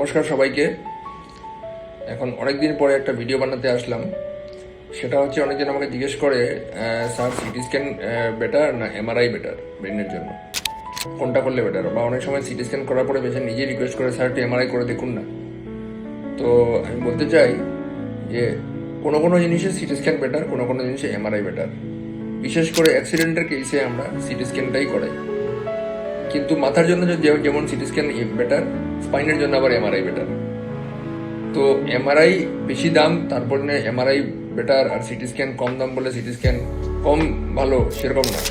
নমস্কার সবাইকে। এখন অনেকদিন পরে একটা ভিডিও বানাতে আসলাম। সেটা হচ্ছে, অনেকজন আমাকে জিজ্ঞেস করে, স্যার সিটি স্ক্যান বেটার না এমআরআই বেটার ব্রেনের জন্য, কোনটা করলে বেটার? বা অনেক সময় সিটি স্ক্যান করার পরে পেশেন্ট নিজেই রিকোয়েস্ট করে, স্যার একটু এমআরআই করে দেখুন না। তো আমি বলতে চাই যে কোনো কোনো জিনিসে সিটি স্ক্যান বেটার, কোনো কোনো জিনিসে এমআরআই বেটার। বিশেষ করে অ্যাক্সিডেন্টের কেসে আমরা সিটি স্ক্যানটাই করাই। কিন্তু মাথার জন্য যেমন সিটি স্ক্যান বেটার, স্পাইনের জন্য আবার এমআরআই বেটার। তো এমআরআই বেশি দাম তারপর এমআরআই বেটার, আর সিটি স্ক্যান কম দাম বলে সিটি স্ক্যান কম ভালো সেরকম না।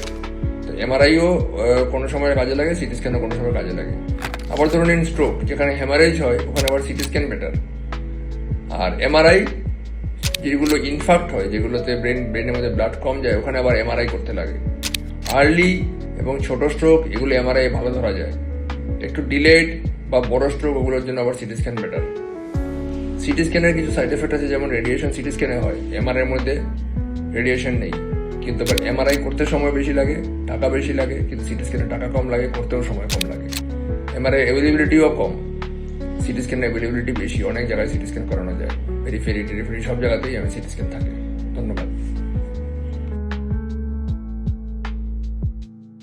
তো এমআরআইও কোনো সময় কাজে লাগে, সিটি স্ক্যানও কোনো সময় কাজে লাগে। আবার ধরুন ইন স্ট্রোক, যেখানে হেমারেজ হয় ওখানে আবার সিটি স্ক্যান বেটার। আর এমআরআই যেগুলো ইনফাক্ট হয়, যেগুলোতে ব্রেনের মধ্যে ব্লাড কম যায়, ওখানে আবার এমআরআই করতে লাগে। আর্লি এবং ছোট স্ট্রোক এগুলো এমআরআই ভালো ধরা যায়। একটু ডিলেড বা বড় স্ট্রোক ওগুলোর জন্য আবার সিটি স্ক্যান বেটার। সিটি স্ক্যানের কিছু সাইড এফেক্ট আছে, যেমন রেডিয়েশন সিটি স্ক্যানে হয়, এমআরআই এর মধ্যে রেডিয়েশন নেই। কিন্তু আবার এমআরআই করতে সময় বেশি লাগে, টাকা বেশি লাগে, কিন্তু সিটি স্ক্যানে টাকা কম লাগে, করতেও সময় কম লাগে। এমআরআই অ্যাভেলেবিলিটিও কম, সিটি স্ক্যানের অ্যাভেলেবিলিটি বেশি। অনেক জায়গায় সিটি স্ক্যান করানো যায়, পেরিফেরি টেরিফেরি সব জায়গাতেই সিটি স্ক্যান থাকে। ধন্যবাদ।